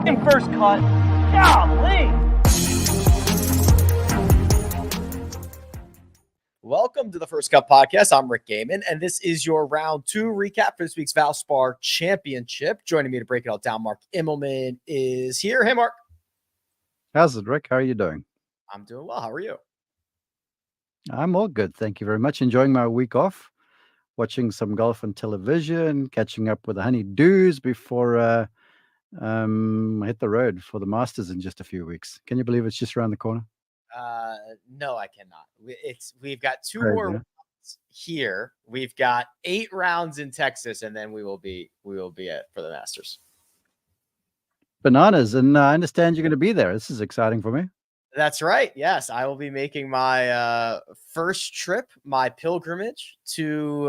fucking first cut. Golly. Welcome to the First Cut Podcast. I'm Rick Gehman, and this is your round 2 recap for this week's Valspar Championship. Joining me to break it all down, Mark Immelman is here. Hey, Mark. How's it, Rick? How are you doing? I'm doing well. How are you? I'm all good. Thank you very much. Enjoying my week off, watching some golf on television, catching up with the honeydews before I hit the road for the Masters in just a few weeks. Can you believe it's just around the corner? No, I cannot. We've got two Crazy, more huh? rounds here. We've got 8 rounds in Texas, and then we will be at for the Masters. Bananas, and I understand you're going to be there. This is exciting for me. That's right. Yes, I will be making my first trip, my pilgrimage to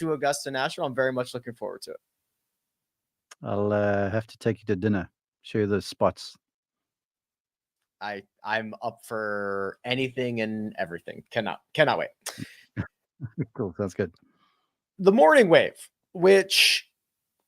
Augusta National. I'm very much looking forward to it. I'll have to take you to dinner, show you the spots. I'm up for anything and everything. Cannot wait. Cool. Sounds good. The morning wave, which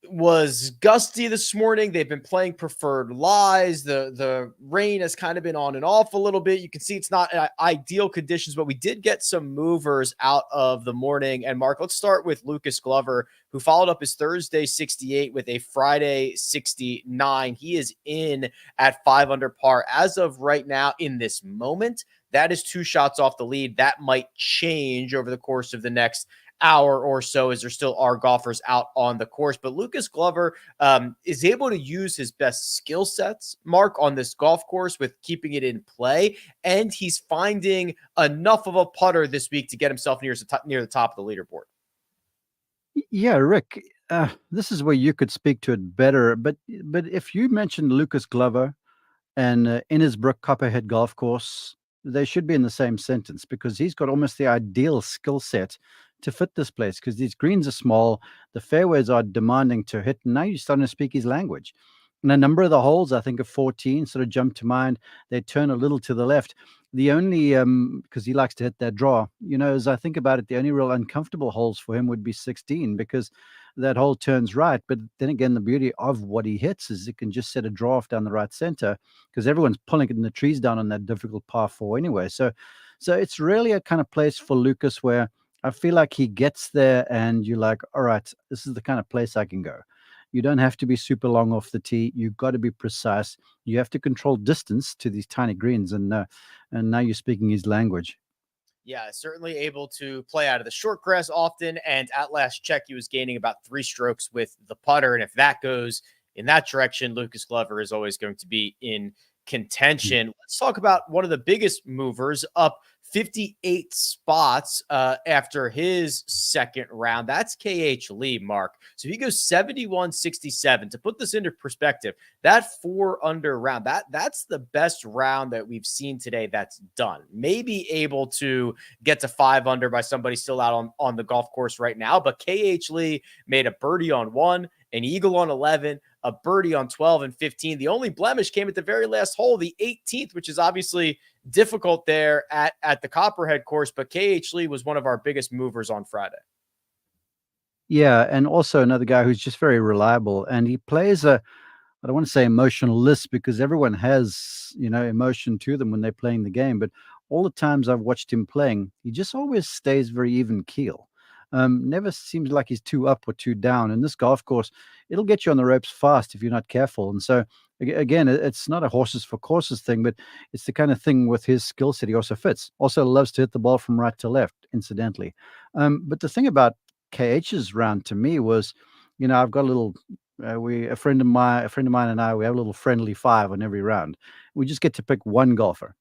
was gusty this morning. They've been playing preferred lies. The rain has kind of been on and off a little bit. You can see it's not ideal conditions, but we did get some movers out of the morning. And Mark, let's start with Lucas Glover, who followed up his Thursday 68 with a Friday 69. He is in at 5 under par as of right now. In this moment, that is 2 shots off the lead. That might change over the course of the next hour or so, as there still are golfers out on the course. But Lucas Glover is able to use his best skill sets, Mark, on this golf course with keeping it in play. And he's finding enough of a putter this week to get himself near the top of the leaderboard. Yeah, Rick, this is where you could speak to it better. But if you mentioned Lucas Glover and Innisbrook Copperhead Golf Course, they should be in the same sentence, because he's got almost the ideal skill set to fit this place, because these greens are small, the fairways are demanding to hit, and now you're starting to speak his language. And a number of the holes, I think of 14, sort of jump to mind. They turn a little to the left. The only, because he likes to hit that draw, as I think about it, the only real uncomfortable holes for him would be 16, because that hole turns right. But then again, the beauty of what he hits is it can just set a draw off down the right center, because everyone's pulling it in the trees down on that difficult par 4 anyway. So it's really a kind of place for Lucas where I feel like he gets there and you're like, all right, this is the kind of place I can go. You don't have to be super long off the tee. You've got to be precise. You have to control distance to these tiny greens. And now you're speaking his language. Yeah, certainly able to play out of the short grass often. And at last check, he was gaining about 3 strokes with the putter. And if that goes in that direction, Lucas Glover is always going to be in contention. Let's talk about one of the biggest movers, up 58 spots after his second round. That's KH Lee, Mark. So he goes 71-67. To put this into perspective, that 4 under round, that's the best round that we've seen today that's done. Maybe able to get to 5 under by somebody still out on the golf course right now, but KH Lee made a birdie on 1, an eagle on 11, a birdie on 12 and 15. The only blemish came at the very last hole, the 18th, which is obviously difficult there at the Copperhead course, but KH Lee was one of our biggest movers on Friday. Yeah, and also another guy who's just very reliable, and he plays I don't want to say emotionless, because everyone has, emotion to them when they're playing the game, but all the times I've watched him playing, he just always stays very even keel. Never seems like he's too up or too down. And this golf course, it'll get you on the ropes fast if you're not careful. And so, again, it's not a horses for courses thing, but it's the kind of thing with his skill set he also fits. Also loves to hit the ball from right to left, incidentally. But the thing about KH's round to me was, I've got a little, a friend of mine and I, we have a little friendly 5 on every round. We just get to pick one golfer,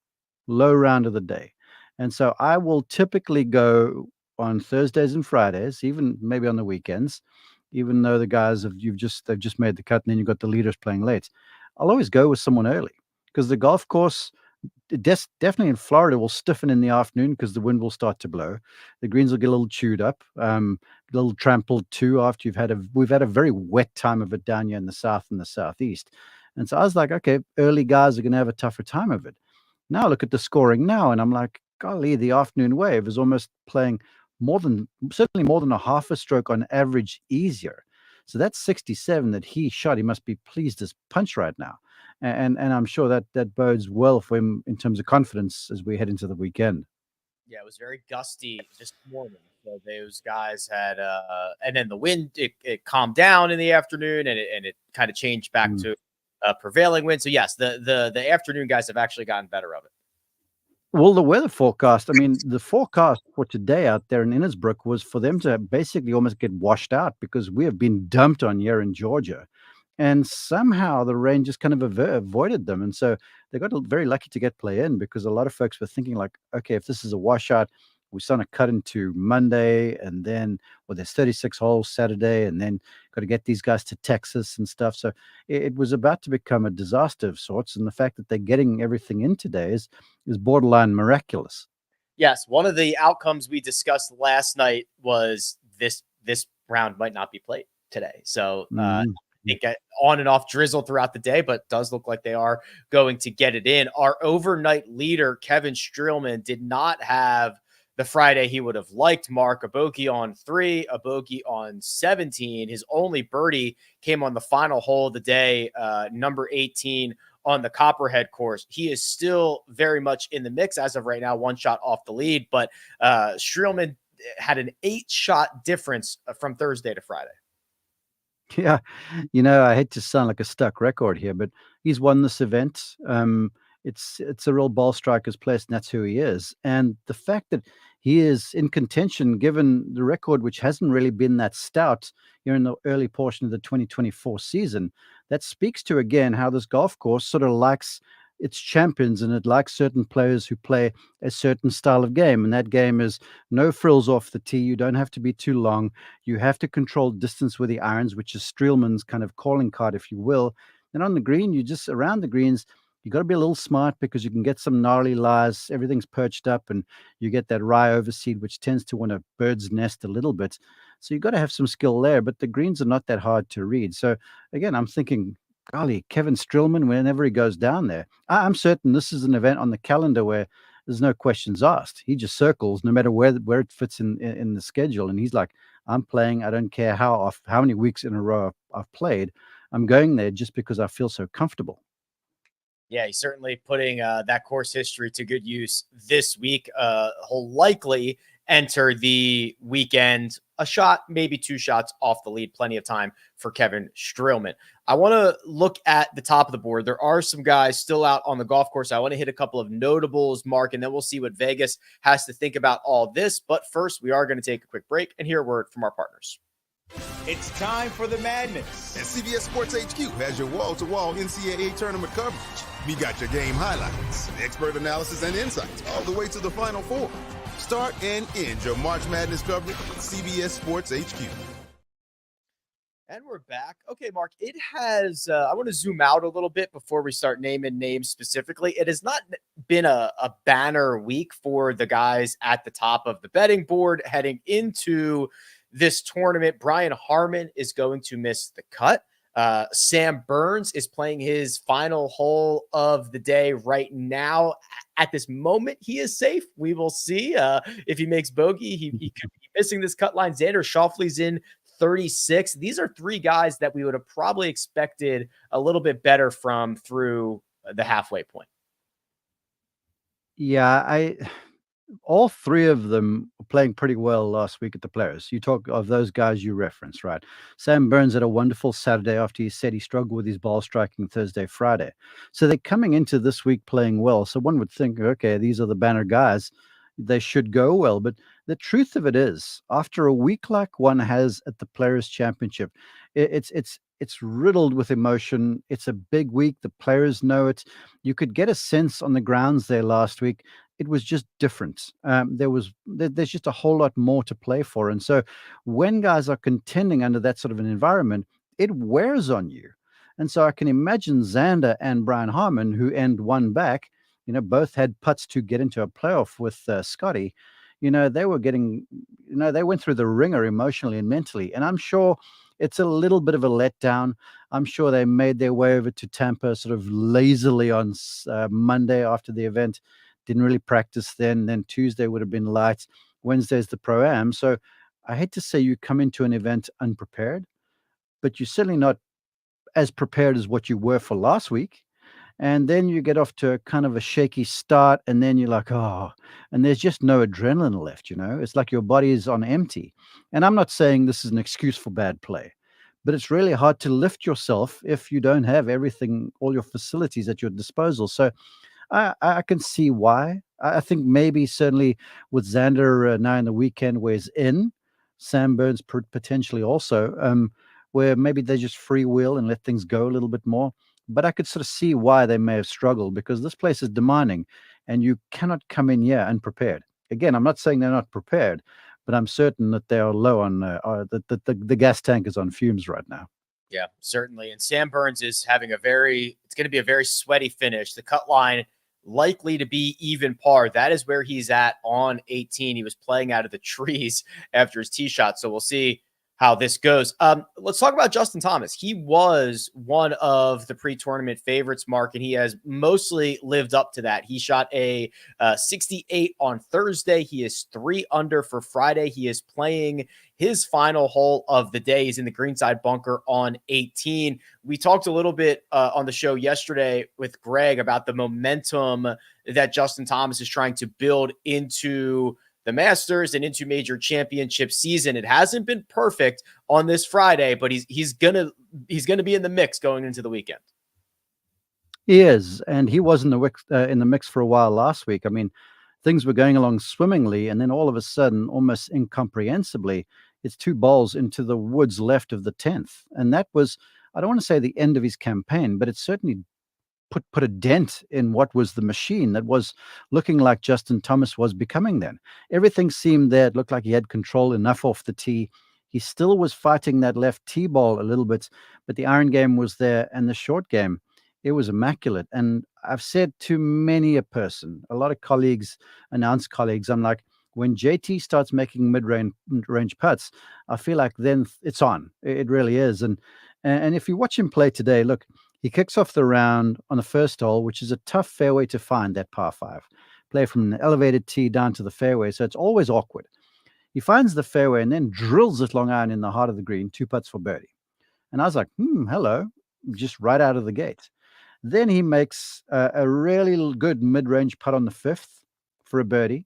low round of the day. And so I will typically go on Thursdays and Fridays, even maybe on the weekends, even though the guys they've just made the cut, and then you've got the leaders playing late. I'll always go with someone early, because the golf course, definitely in Florida, will stiffen in the afternoon because the wind will start to blow. The greens will get a little chewed up, a little trampled too, after we've had a very wet time of it down here in the south and the southeast. And so I was like, okay, early guys are going to have a tougher time of it. Now I look at the scoring now, and I'm like, golly, the afternoon wave is almost playing certainly more than a half a stroke on average easier. So that's 67 that he shot. He must be pleased as punch right now. and I'm sure that bodes well for him in terms of confidence as we head into the weekend. Yeah, it was very gusty this morning. So those guys had, and then the wind it calmed down in the afternoon, and it kind of changed back to prevailing wind. So yes, the afternoon guys have actually gotten better of it. Well, the weather forecast, I mean, the forecast for today out there in Innisbrook was for them to basically almost get washed out because we have been dumped on here in Georgia. And somehow the rain just kind of avoided them. And so they got very lucky to get play in because a lot of folks were thinking, like, okay, if this is a washout, we're starting to cut into Monday and then, well, there's 36 holes Saturday and then got to get these guys to Texas and stuff. So it was about to become a disaster of sorts. And the fact that they're getting everything in today is borderline miraculous. Yes, one of the outcomes we discussed last night was this round might not be played today. So I think on and off drizzle throughout the day, but does look like they are going to get it in. Our overnight leader, Kevin Streelman, did not have the Friday he would have liked. Mark, a bogey on 3, a bogey on 17. His only birdie came on the final hole of the day, number 18 on the Copperhead course. He is still very much in the mix as of right now, 1 shot off the lead, but Streelman had an 8-shot difference from Thursday to Friday. Yeah, I hate to sound like a stuck record here, but he's won this event. It's a real ball striker's place, and that's who he is. And the fact that he is in contention, given the record, which hasn't really been that stout here in the early portion of the 2024 season, that speaks to, again, how this golf course sort of likes its champions, and it likes certain players who play a certain style of game. And that game is no frills off the tee. You don't have to be too long. You have to control distance with the irons, which is Streelman's kind of calling card, if you will. And on the green, you just around the greens, you got to be a little smart because you can get some gnarly lies. Everything's perched up and you get that rye overseed, which tends to want to bird's nest a little bit. So you've got to have some skill there, but the greens are not that hard to read. So again, I'm thinking, golly, Kevin Streelman, whenever he goes down there, I'm certain this is an event on the calendar where there's no questions asked. He just circles no matter where it fits in the schedule. And he's like, I'm playing. I don't care how many weeks in a row I've played. I'm going there just because I feel so comfortable. Yeah, he's certainly putting that course history to good use this week. He'll likely enter the weekend a shot, maybe 2 shots off the lead. Plenty of time for Kevin Streelman. I want to look at the top of the board. There are some guys still out on the golf course. I want to hit a couple of notables, Mark, and then we'll see what Vegas has to think about all this. But first, we are going to take a quick break and hear a word from our partners. It's time for the madness. And CBS Sports HQ has your wall-to-wall NCAA tournament coverage. We got your game highlights, expert analysis, and insights all the way to the Final Four. Start and end your March Madness coverage with CBS Sports HQ. And we're back. Okay, Mark, it has, I want to zoom out a little bit before we start naming names specifically. It has not been a banner week for the guys at the top of the betting board heading into this tournament. Brian Harmon is going to miss the cut. Sam Burns is playing his final hole of the day right now. At this moment, he is safe. We will see if he makes bogey. He could be missing this cut line. Xander Schauffele's in 36. These are 3 guys that we would have probably expected a little bit better from through the halfway point. Yeah, all 3 of them were playing pretty well last week at the Players. You talk of those guys you referenced, right? Sam Burns had a wonderful Saturday after he said he struggled with his ball striking Thursday, Friday. So they're coming into this week playing well. So one would think, okay, these are the banner guys. They should go well. But the truth of it is, after a week like one has at the Players Championship, it's riddled with emotion. It's a big week. The players know it. You could get a sense on the grounds there last week. It was just different. There's just a whole lot more to play for. And so when guys are contending under that sort of an environment, it wears on you. And so I can imagine Xander and Brian Harmon, who end one back, both had putts to get into a playoff with Scotty. They were getting, they went through the ringer emotionally and mentally. And I'm sure it's a little bit of a letdown. I'm sure they made their way over to Tampa sort of lazily on Monday after the event. Didn't really practice then. Then Tuesday would have been light. Wednesday's the Pro-Am. So I hate to say you come into an event unprepared, but you're certainly not as prepared as what you were for last week. And then you get off to a kind of a shaky start, and then you're like, oh, and there's just no adrenaline left, It's like your body is on empty. And I'm not saying this is an excuse for bad play, but it's really hard to lift yourself if you don't have everything, all your facilities at your disposal. So I can see why. I think maybe certainly with Xander now in the weekend where he's in, Sam Burns potentially also, where maybe they just freewheel and let things go a little bit more. But I could sort of see why they may have struggled, because this place is demanding and you cannot come in here unprepared. Again, I'm not saying they're not prepared, but I'm certain that they are low on the gas tank is on fumes right now. Yeah, certainly. And Sam Burns is having it's going to be a very sweaty finish. The cut line likely to be even par. That is where he's at on 18. He was playing out of the trees after his tee shot. So we'll see how this goes. Let's talk about Justin Thomas. He was one of the pre-tournament favorites, Mark, and he has mostly lived up to that. He shot a 68 on Thursday. He is 3 under for Friday. He is playing his final hole of the day. He's in the greenside bunker on 18. We talked a little bit on the show yesterday with Greg about the momentum that Justin Thomas is trying to build into the Masters and into major championship season. It hasn't been perfect on this Friday, but he's gonna be in the mix going into the weekend. He is, and he was in the mix for a while last week. I mean, things were going along swimmingly, and then all of a sudden, almost incomprehensibly, it's 2 balls into the woods left of the 10th, and that was, I don't want to say the end of his campaign, but it certainly put a dent in what was the machine that was looking like Justin Thomas was becoming then. Everything seemed there. It looked like he had control enough off the tee. He still was fighting that left tee ball a little bit, but the iron game was there, and the short game, it was immaculate. And I've said to many a person, a lot of colleagues, announced colleagues, I'm like, when JT starts making mid-range putts, I feel like then it's on. It really is. And if you watch him play today, look, he kicks off the round on the first hole, which is a tough fairway to find, that par 5. Play from an elevated tee down to the fairway, so it's always awkward. He finds the fairway and then drills it long iron in the heart of the green, 2 putts for birdie. And I was like, hello, just right out of the gate. Then he makes a really good mid-range putt on the 5th for a birdie.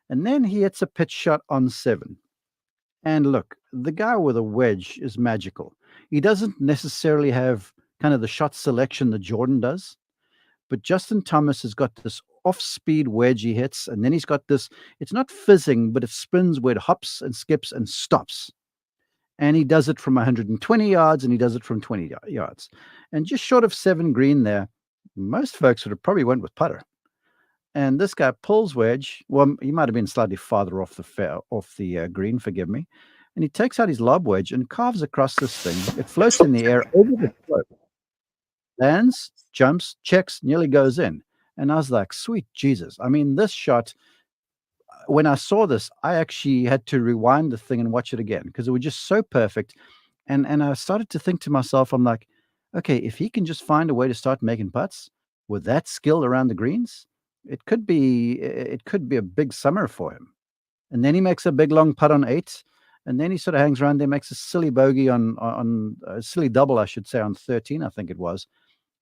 And then he hits a pitch shot on 7. And look, the guy with a wedge is magical. He doesn't necessarily have kind of the shot selection that Jordan does, but Justin Thomas has got this off-speed wedge he hits, and then he's got this, it's not fizzing, but it spins where it hops and skips and stops. And he does it from 120 yards, and he does it from 20 yards. And just short of 7 green there, most folks would have probably went with putter. And this guy pulls wedge. Well, he might have been slightly farther off the green, forgive me. And he takes out his lob wedge and carves across this thing. It floats in the air over the slope. Lands, jumps, checks, nearly goes in. And I was like, sweet Jesus. I mean, this shot, when I saw this, I actually had to rewind the thing and watch it again because it was just so perfect. And I started to think to myself, I'm like, okay, if he can just find a way to start making putts with that skill around the greens, it could be a big summer for him. And then he makes a big long putt on 8. And then he sort of hangs around there, makes a silly bogey on a silly double, I should say, on 13, I think it was.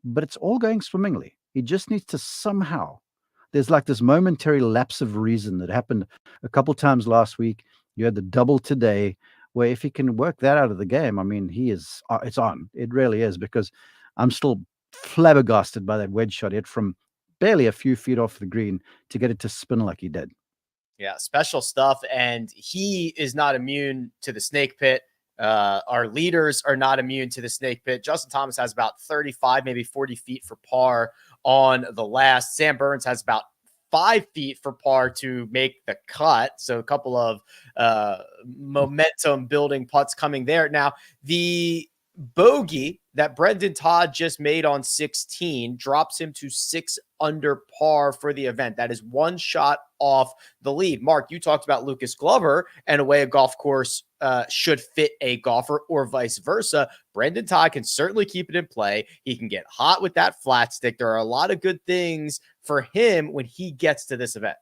But it's all going swimmingly. He just needs to somehow. There's like this momentary lapse of reason that happened a couple times last week. You had the double today, where if he can work that out of the game, I mean, it's on. It really is, because I'm still flabbergasted by that wedge shot hit from barely a few feet off the green to get it to spin like he did. Yeah, special stuff. And he is not immune to the snake pit. Our leaders are not immune to the snake pit. Justin Thomas has about 35, maybe 40 feet for par on the last. Sam Burns has about 5 feet for par to make the cut. So a couple of momentum building putts coming there. Now, the bogey that Brendan Todd just made on 16 drops him to 6 under par for the event. That is 1 shot off the lead. Mark, you talked about Lucas Glover and a way a golf course should fit a golfer, or vice versa. Brendan Todd can certainly keep it in play. He can get hot with that flat stick. There are a lot of good things for him when he gets to this event.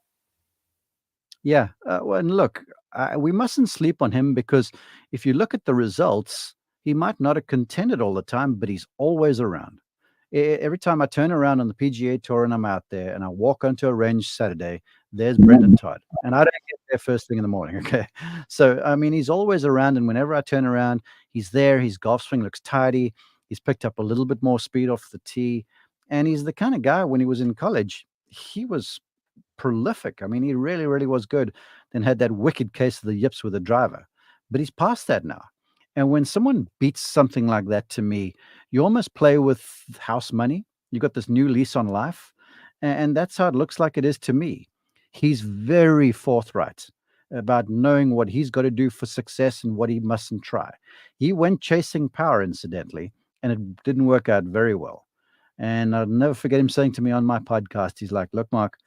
Yeah. Well, and look, we mustn't sleep on him, because if you look at the results, he might not have contended all the time, but he's always around. Every time I turn around on the PGA Tour and I'm out there and I walk onto a range Saturday, there's Brendan Todd. And I don't get there first thing in the morning, okay? So, I mean, he's always around, and whenever I turn around, he's there. His golf swing looks tidy. He's picked up a little bit more speed off the tee. And he's the kind of guy, when he was in college, he was prolific. I mean, he really, really was good. Then had that wicked case of the yips with a driver. But he's past that now. And when someone beats something like that to me, you almost play with house money. You got this new lease on life. And that's how it looks like it is to me. He's very forthright about knowing what he's got to do for success and what he mustn't try. He went chasing power, incidentally, and it didn't work out very well. And I'll never forget him saying to me on my podcast, he's like, look, Mark,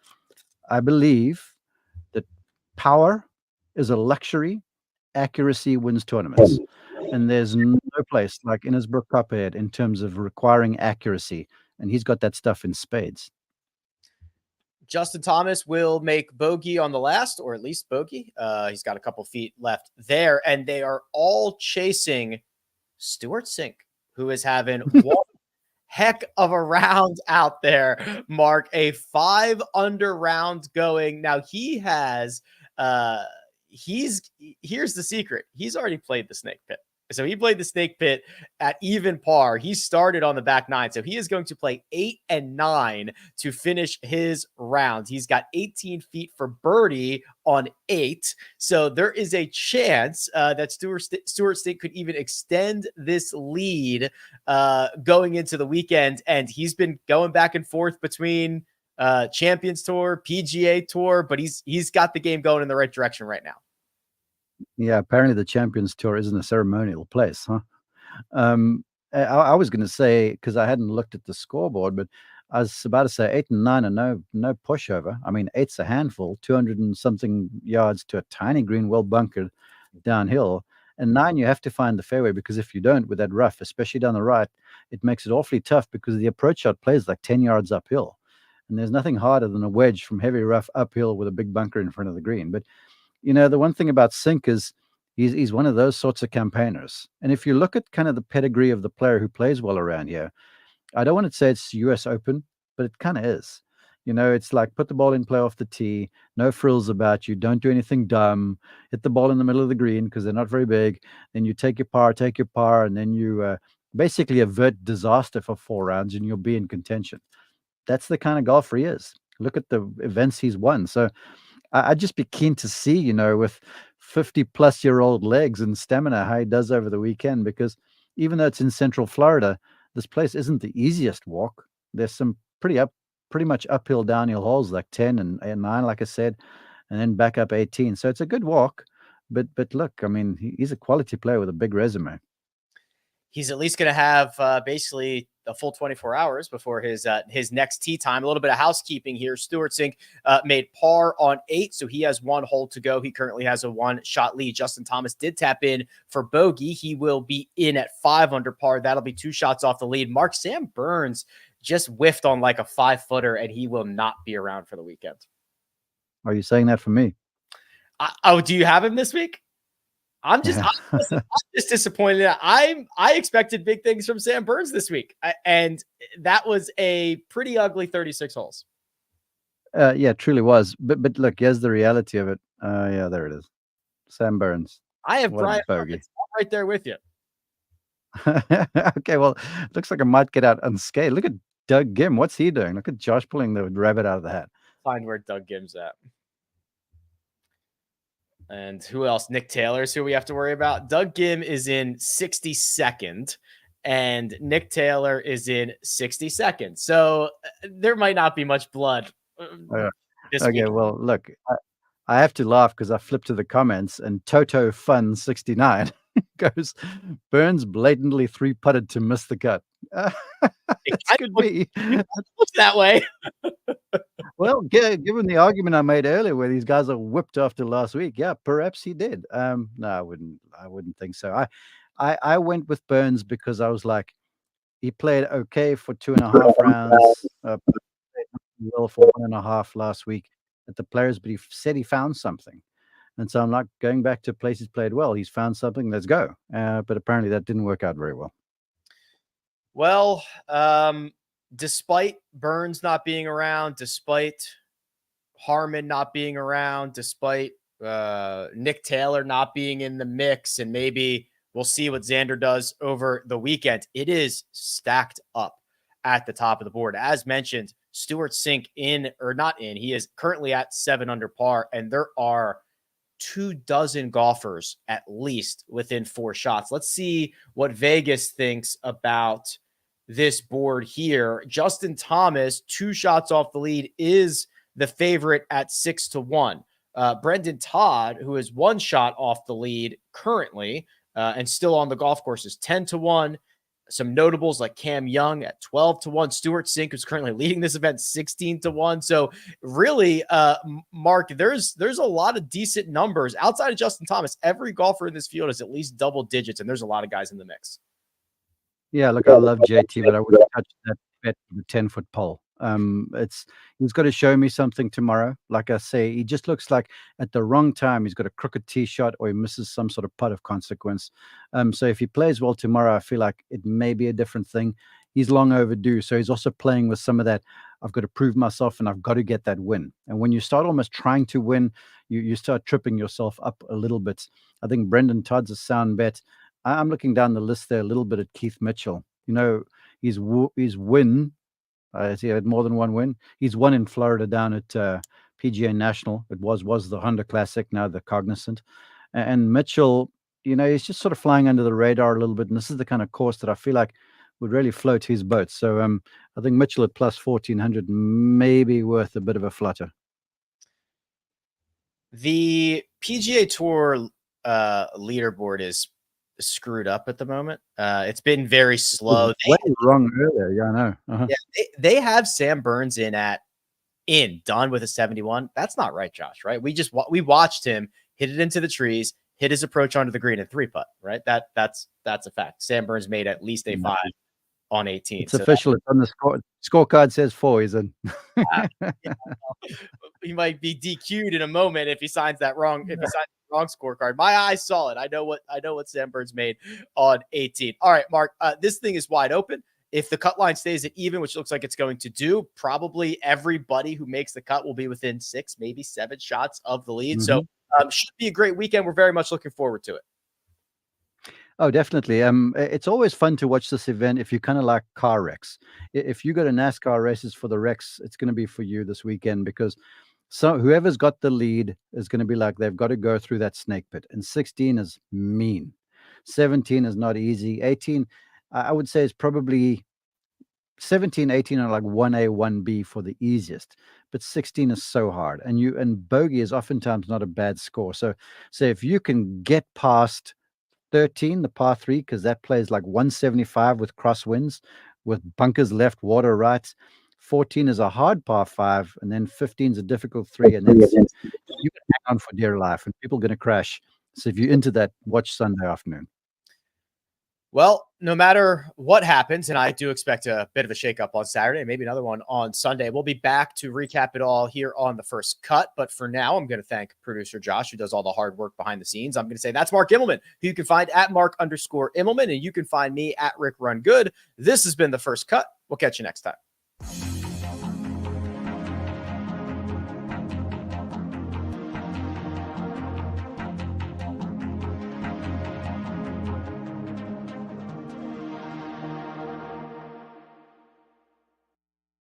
I believe that power is a luxury. Accuracy wins tournaments. And there's no place like Innisbrook Copperhead in terms of requiring accuracy. And he's got that stuff in spades. Justin Thomas will make bogey on the last, or at least bogey. He's got a couple feet left there. And they are all chasing Stuart Sink, who is having one heck of a round out there, Mark. A 5-under round going. Now he has here's the secret. He's already played the snake pit. So he played the snake pit at even par. He started on the back nine. So he is going to play 8 and 9 to finish his round. He's got 18 feet for birdie on 8. So there is a chance that Stuart Sink could even extend this lead going into the weekend. And he's been going back and forth between Champions Tour, PGA Tour, but he's got the game going in the right direction right now. Yeah, apparently the Champions Tour isn't a ceremonial place, huh? I was going to say, because I hadn't looked at the scoreboard, but I was about to say 8 and 9 are no pushover. I mean, 8's a handful, 200 and something yards to a tiny green, well bunkered downhill. And 9, you have to find the fairway, because if you don't with that rough, especially down the right, it makes it awfully tough, because the approach shot plays like 10 yards uphill. And there's nothing harder than a wedge from heavy rough uphill with a big bunker in front of the green. But you know, the one thing about Sink is he's one of those sorts of campaigners. And if you look at kind of the pedigree of the player who plays well around here, I don't want to say it's US Open, but it kind of is. You know, it's like put the ball in play off the tee, no frills about you, don't do anything dumb, hit the ball in the middle of the green because they're not very big. Then you take your par, and then you basically avert disaster for 4 rounds and you'll be in contention. That's the kind of golfer he is. Look at the events he's won. So I'd just be keen to see, you know, with 50-plus-year-old legs and stamina, how he does over the weekend, because even though it's in Central Florida, this place isn't the easiest walk. There's some pretty much uphill, downhill holes, like 10 and 9, like I said, and then back up 18. So it's a good walk. But look, I mean, he's a quality player with a big resume. He's at least going to have basically a full 24 hours before his next tee time. A little bit of housekeeping here. Stuart Sink made par on 8, so he has 1 hole to go. He currently has a 1-shot lead. Justin Thomas did tap in for bogey. He will be in at 5 under par. That'll be 2 shots off the lead. Sam Burns just whiffed on like a 5-footer, and he will not be around for the weekend. Are you saying that for me? Do you have him this week? I'm just disappointed. I expected big things from Sam Burns this week, and that was a pretty ugly 36 holes. Yeah, it truly was. But look, here's the reality of it. Yeah, there it is. Sam Burns. I have Brian right there with you. Okay, well, looks like I might get out unscathed. Look at Doug Gim. What's he doing? Look at Josh pulling the rabbit out of the hat. Find where Doug Gim's at. And who else? Nick Taylor's who we have to worry about. Doug Gim is in 62nd, and Nick Taylor is in 62nd. So there might not be much blood. Okay, week. Well, look, I have to laugh because I flipped to the comments, and Toto Fun 69 goes, Burns blatantly 3-putted to miss the cut. It could be that way. Well, given the argument I made earlier where these guys are whipped after last week, yeah, perhaps he did. No, I wouldn't think so. I went with Burns because I was like, he played okay for 2.5 rounds, well for 1.5 last week at the Players, but he said he found something. And so I'm like, going back to places played well, he's found something, let's go. But apparently that didn't work out very well. Well, despite Burns not being around, despite Harmon not being around, despite Nick Taylor not being in the mix, and maybe we'll see what Xander does over the weekend, it is stacked up at the top of the board. As mentioned, Stewart Cink he is currently at 7 under par, and there are 24 golfers at least within 4 shots. Let's see what Vegas thinks about this board here. Justin Thomas, 2 shots off the lead, is the favorite at 6-1. Brendan Todd, who is 1 shot off the lead currently and still on the golf course, is 10-1. Some notables like Cam Young at 12-1. Stewart Cink, who's currently leading this event, 16-1. So really, Mark, there's a lot of decent numbers outside of Justin Thomas. Every golfer in this field is at least double digits, and there's a lot of guys in the mix. Yeah, look, I love JT, but I wouldn't touch that bet with the 10-foot pole. He's got to show me something tomorrow. Like I say, he just looks like at the wrong time he's got a crooked tee shot or he misses some sort of putt of consequence. So if he plays well tomorrow, I feel like it may be a different thing. He's long overdue. So he's also playing with some of that, I've got to prove myself and I've got to get that win. And when you start almost trying to win, you start tripping yourself up a little bit. I think Brendan Todd's a sound bet. I'm looking down the list there a little bit at Keith Mitchell. You know, his win, he had more than one win. He's won in Florida down at PGA National. It was the Honda Classic, now the Cognizant. And Mitchell, you know, he's just sort of flying under the radar a little bit. And this is the kind of course that I feel like would really float his boat. So I think Mitchell at plus 1,400 may be worth a bit of a flutter. The PGA Tour leaderboard is screwed up at the moment. It's been very slow. Wrong earlier. Yeah, I know. Yeah, they have Sam Burns done with a 71. That's not right, Josh, right? We watched him hit it into the trees, hit his approach onto the green and 3-putt, right? That's a fact. Sam Burns made at least a 5 on 18. It's official. It's on the scorecard says 4. He's in. He might be DQ'd in a moment if he signs that wrong. If he signs the wrong scorecard, my eyes saw it. I know what Sam Burns made on 18. All right, Mark. This thing is wide open. If the cut line stays at even, which looks like it's going to do, probably everybody who makes the cut will be within 6, maybe 7 shots of the lead. So should be a great weekend. We're very much looking forward to it. Oh, definitely. It's always fun to watch this event if you kind of like car wrecks. If you go to NASCAR races for the wrecks, it's going to be for you this weekend because whoever's got the lead is going to be like they've got to go through that snake pit. And 16 is mean. 17 is not easy. 18, I would say, is probably 17, 18 are like 1A, 1B for the easiest. But 16 is so hard. And bogey is oftentimes not a bad score. So if you can get past 13, the par 3, because that plays like 175 with crosswinds, with bunkers left, water right. 14 is a hard par 5, and then 15 is a difficult 3, and then you can hang on for dear life, and people are going to crash. So if you're into that, watch Sunday afternoon. Well, no matter what happens, and I do expect a bit of a shakeup on Saturday, maybe another one on Sunday, we'll be back to recap it all here on The First Cut. But for now, I'm going to thank producer Josh, who does all the hard work behind the scenes. I'm going to say that's Mark Immelman, who you can find at Mark_Immelman, and you can find me at Rick Run Good. This has been The First Cut. We'll catch you next time.